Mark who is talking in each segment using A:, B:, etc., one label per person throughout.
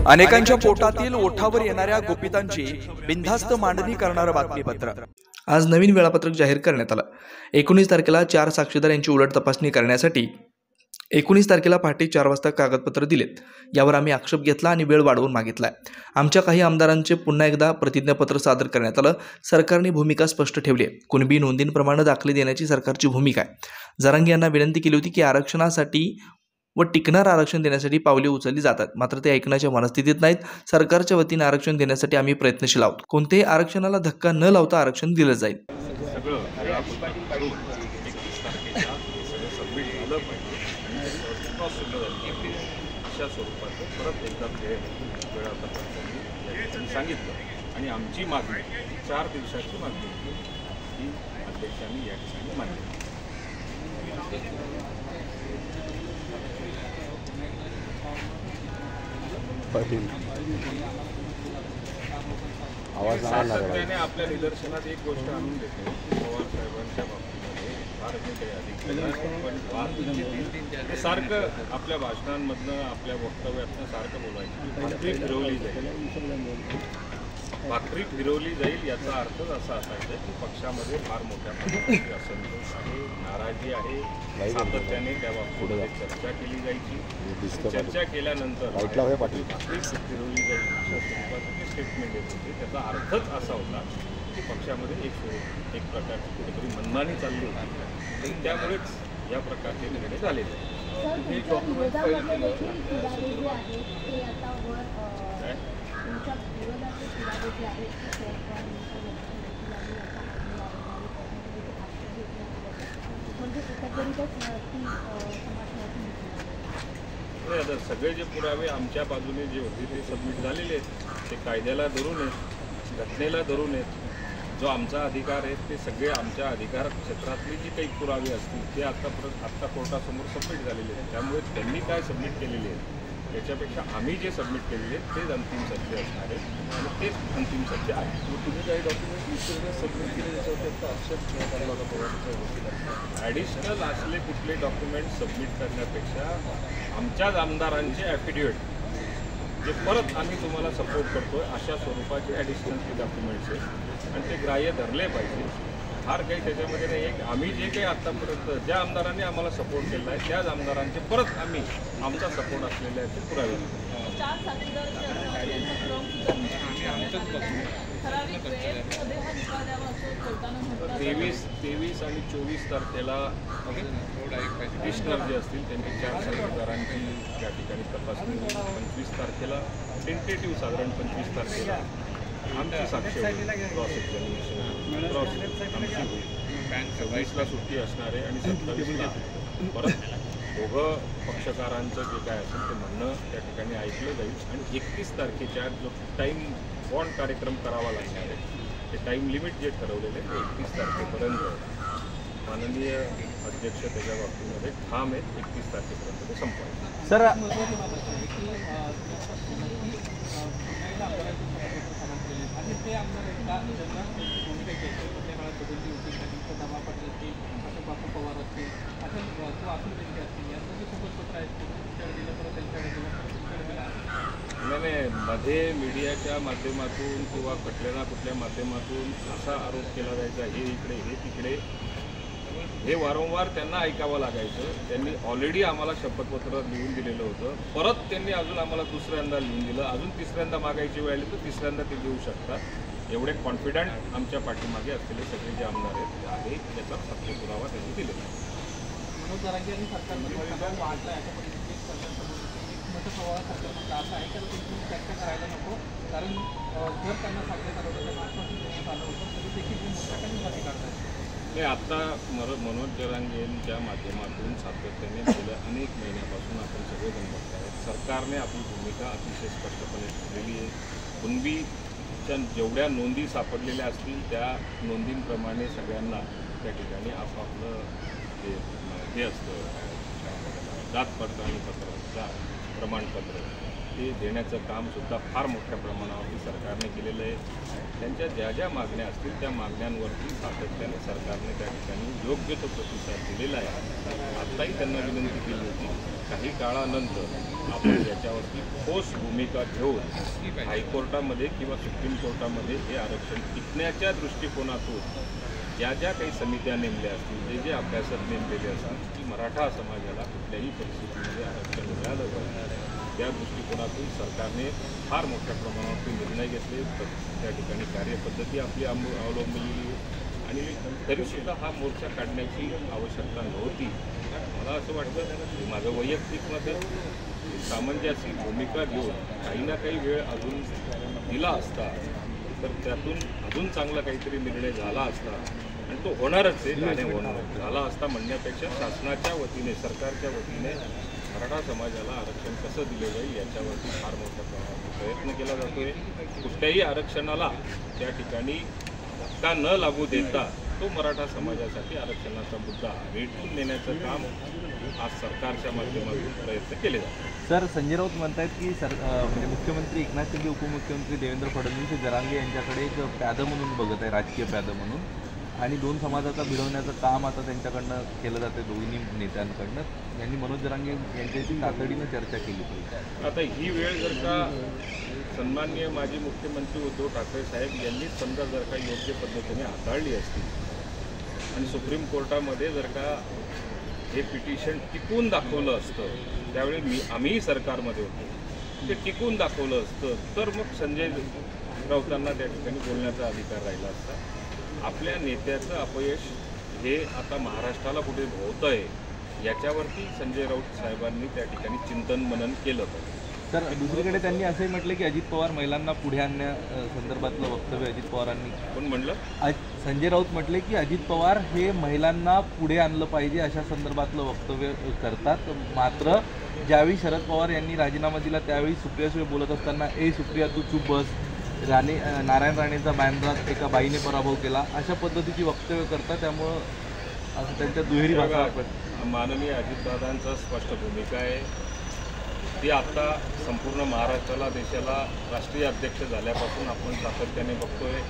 A: अनेकांच्या पोटातील ओठावर येणाऱ्या गुपितांची बिनधास्त मांडणी करणारं बातमीपत्र। आज नवीन वेळापत्रक जाहीर करण्यात आलं। 19 तारखेला 4 साक्षीदार यांची उलट तपासणी करण्यासाठी 19 तारखेला पहाटे 4 वाजता कागदपत्र दिलेत। यावर आम्ही आक्षेप घेतला आणि वेळ वाढवून मागितलाय। आमच्या काही आमदारांचे पुन्हा एकदा प्रतिज्ञापत्र सादर करण्यात आलं। सरकारने भूमिका स्पष्ट ठेवली आहे। कुणबी नोंदींप्रमाणे दाखले देण्याची सरकारची भूमिका आहे। जरांगे यांना विनंती केली होती की आरक्षणासाठी व टिकणार आरक्षण देण्यासाठी पावले उचलली जातात, मात्र ते ऐकण्याच्या मनस्थितीत नाहीत। सरकारच्या वतीने आरक्षण देण्यासाठी आम्ही प्रयत्नशील आहोत। कोणत्याही आरक्षणाला धक्का न लावता आरक्षण दिलं जाईल।
B: सांगितलं आणि आमची मागणी 4 दिवसाची मागणी ही अध्यक्षांनी या ठिकाणी मांडली। सातत्याने आपल्या निदर्शनात एक गोष्ट आणून देते, पवार साहेबांच्या बाबतीमध्ये फार काही अधिक ते सारखं आपल्या भाषणांमधनं आपल्या वक्तव्यातनं सारखं बोलायचं, भाकरी फिरवली जाईल याचा अर्थच असा असायचा की पक्षामध्ये फार मोठ्या प्रमाणात असंतोष आहे, नाराजी आहे। सातत्याने त्या बाबतीमध्ये चर्चा केली जायची। चर्चा केल्यानंतर भाकरी फिरवली जाईल अशा स्वरूपाचं जे स्टेटमेंट येत होते त्याचा अर्थच असा होता की पक्षामध्ये एक प्रकारची कुठेतरी मनमानी चालली होती। त्यामुळेच या प्रकारचे निर्णय झालेले। आता सगळे जे पुरावे आमच्या बाजूने जे होते ते सबमिट झालेले आहेत। ते कायद्याला धरून आहेत, घटनेला धरून आहेत। जो आमचा अधिकार आहे ते सगळे आमच्या अधिकार क्षेत्रातले जे काही पुरावे असतील ते आत्ता कोर्टासमोर सबमिट झालेले आहेत। त्यामुळे त्यांनी काय सबमिट केलेले आहेत त्याच्यापेक्षा आम्ही जे सबमिट केलेले आहेत तेच अंतिम सत्य असणार आहे आणि तेच अंतिम सत्य आहे। तुम्ही काही डॉक्युमेंट सबमिट केले त्याच्यावर ॲडिशनल असले कुठले डॉक्युमेंट सबमिट करण्यापेक्षा आमच्याच आमदारांचे ॲफिडेविट जे परत आम्ही तुम्हाला सपोर्ट करतोय अशा स्वरूपाचे ॲडिशनल ते डॉक्युमेंट्स आहेत आणि ते ग्राह्य धरले पाहिजे। फार काही त्याच्यामध्ये नाही आहे। आम्ही जे काही आत्तापर्यंत ज्या आमदारांनी आम्हाला सपोर्ट केला आहे त्याच आमदारांचे परत आम्ही आमचा सपोर्ट असलेले आहेत ते पुरावे 23 आणि 24 तारखेला पिटिशनर जे असतील त्यांची 4 साक्षीदारांची त्या ठिकाणी तपासणी होईल। 25 तारखेला टेंटेटिव्ह साधारण 25 तारखेला आमची साक्ष क्रॉस एक्झामिनेशन आमची होईल। 26ला सुट्टी असणार आहे आणि 27ला परत दोघं पक्षकारांचं जे काय असेल ते म्हणणं त्या ठिकाणी ऐकलं जाईल आणि 31 तारखेच्या जो टाईम बॉन्ड कार्यक्रम करावा लागणार आहे ते टाईम लिमिट जे ठरवलेलं आहे ते 31 तारखेपर्यंत माननीय अध्यक्ष त्याच्या बाबतीमध्ये ठाम आहेत। 31 तारखेपर्यंत ते संपवायचं।
C: सर
B: नाही, मध्ये मीडियाच्या माध्यमातून किंवा कुठल्या माध्यमातून असा आरोप केला जायचा हे इकडे हे तिकडे, हे वारंवार त्यांना ऐकावं लागायचं। त्यांनी ऑलरेडी आम्हाला शपथपत्र लिहून दिलेलं होतं, परत त्यांनी अजून आम्हाला दुसऱ्यांदा लिहून दिलं, अजून तिसऱ्यांदा मागायची वेळ आली तर तिसऱ्यांदा ते देऊ शकतात। एवढे कॉन्फिडंट आमच्या पाठीमागे असलेले सगळे जे आमदार आहेत त्याचा सत्य पुरावा त्यांनी दिलेला आहे। नाही, आता मनोज जरांगेंच्या माध्यमातून सातत्याने गेल्या अनेक महिन्यापासून आपण सगळेजण बघत आहेत सरकारने आपली भूमिका अतिशय स्पष्टपणे ठरलेली आहे। कुणबीच्या जेवढ्या नोंदी सापडलेल्या असतील त्या नोंदींप्रमाणे सगळ्यांना त्या ठिकाणी आपापलं हे असतं जात पडताळणी पत्र, प्रमाणपत्र ते देण्याचं कामसुद्धा फार मोठ्या प्रमाणावरती सरकारने केलेलं आहे. त्यांच्या ज्या ज्या मागण्या असतील त्या मागण्यांवरती सातत्याने सरकारने त्या ठिकाणी योग्य तो प्रतिसाद दिलेला आहे. आत्ताही त्यांना विनंती केली होती, काही काळानंतर आपण याच्यावरती ठोस भूमिका घेऊन हायकोर्टामध्ये किंवा सुप्रीम कोर्टामध्ये हे आरक्षण टिकण्याच्या दृष्टिकोनातून ज्या ज्या काही समित्या नेमल्या असतील, जे अभ्यासक नेमलेले असतील की मराठा समाजाला कुठल्याही परिस्थितीमध्ये आरक्षण मिळालं पाहिजे, त्या दृष्टिकोनातून सरकारने फार मोठ्या प्रमाणावरती निर्णय घेतले. त्या ठिकाणी कार्यपद्धती आपली अवलंबलेली आणि तरीसुद्धा हा मोर्चा काढण्याची आवश्यकता नव्हती. मला असं वाटतं, माझं वैयक्तिक मत आहे, सामंजस्य भूमिका घेऊन काही ना काही वेळ अजून दिला असता तर त्यातून अजून चांगला काहीतरी निर्णय झाला असता आणि तो होणारच आहे. आणि होणार झाला असता म्हणण्यापेक्षा शासनाच्या वतीने, सरकारच्या वतीने मराठा समाजाला आरक्षण कसं दिले जाईल याच्यावरती फार मोठ्या प्रमाणात प्रयत्न केला जातो आहे. कुठल्याही आरक्षणाला त्या ठिकाणी धक्का न लागू देता तो मराठा समाजासाठी आरक्षणाचा मुद्दा रेटून नेण्याचं काम आज सरकारच्या माध्यमातून प्रयत्न केले जातात.
C: सर, संजय राऊत म्हणतात की म्हणजे मुख्यमंत्री एकनाथ शिंदे, उपमुख्यमंत्री देवेंद्र फडणवीस हे जरांगे यांच्याकडे एक प्यादं म्हणून बघत आहे, राजकीय प्यादं म्हणून, आणि दोन समाजाचा भिडवण्याचं काम आता त्यांच्याकडनं केलं जाते, दोन्ही नेत्यांकडनं. यांनी मनोज जरांगे यांच्याशी तातडीनं चर्चा केली पाहिजे.
B: आता ही वेळ जर का सन्माननीय माजी मुख्यमंत्री उद्धव ठाकरे साहेब यांनीच समजा जर का योग्य पद्धतीने हाताळली असती आणि सुप्रीम कोर्टामध्ये जर का हे पिटिशन टिकून दाखवलं असतं, त्यावेळी आम्हीही सरकारमध्ये होतो, ते टिकून दाखवलं असतं तर मग संजय राऊतांना त्या ठिकाणी बोलण्याचा अधिकार राहिला असता. आपल्या नेत्याचं अपयश हे आता महाराष्ट्राला कुठे भोवतं आहे याच्यावरती संजय राऊत साहेबांनी त्या ठिकाणी चिंतन मनन केलं पाहिजे.
C: तर दुसरीकडे त्यांनी असंही म्हटलं की अजित पवार महिलांना पुढे आणण्या संदर्भातलं वक्तव्य अजित पवारांनी.
B: कोण म्हणलं?
C: संजय राऊत म्हटले की अजित पवार हे महिलांना पुढे आणलं पाहिजे अशा संदर्भातलं वक्तव्य करतात. मात्र ज्यावेळी शरद पवार यांनी राजीनामा दिला त्यावेळी सुप्रियासुळे बोलत असताना सुप्रिया तू चूप बस, नारायण राणेचा बॅनरात एका बाईने पराभव केला, अशा पद्धतीची वक्तव्य करतात. त्यामुळं असं त्यांच्या दुहेरी भाषा.
B: माननीय अजितदादांचा स्पष्ट भूमिका आहे, ती आता संपूर्ण महाराष्ट्राला, देशाला राष्ट्रीय अध्यक्ष झाल्यापासून आपण सातत्याने बघतोय.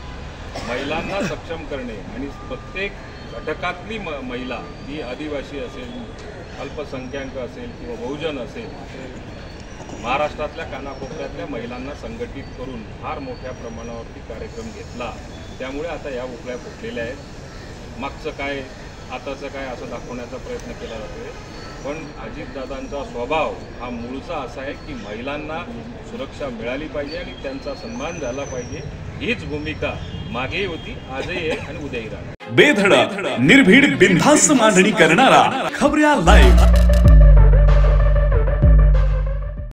B: महिलांना सक्षम करणे आणि प्रत्येक घटकातली महिला, ही आदिवासी असेल, अल्पसंख्याक असेल किंवा बहुजन असेल, महाराष्ट्रातल्या कानाकोपऱ्यातल्या महिलांना संघटित करून फार मोठ्या प्रमाणावरती कार्यक्रम घेतला. त्यामुळे आता या उकळ्या फुटलेल्या आहेत. मागचं काय आताचं काय असं दाखवण्याचा प्रयत्न केला जातोय. पण अजितदादांचा स्वभाव हा मूळचा असा आहे की महिलांना सुरक्षा मिळाली पाहिजे आणि त्यांचा सन्मान झाला पाहिजे. हीच भूमिका मागेही होती, आजही आहे आणि उद्याही राहणार.
D: बेधडक निर्भीड बिनधास्त मांडणी करणारा खबऱ्या लाईव्ह.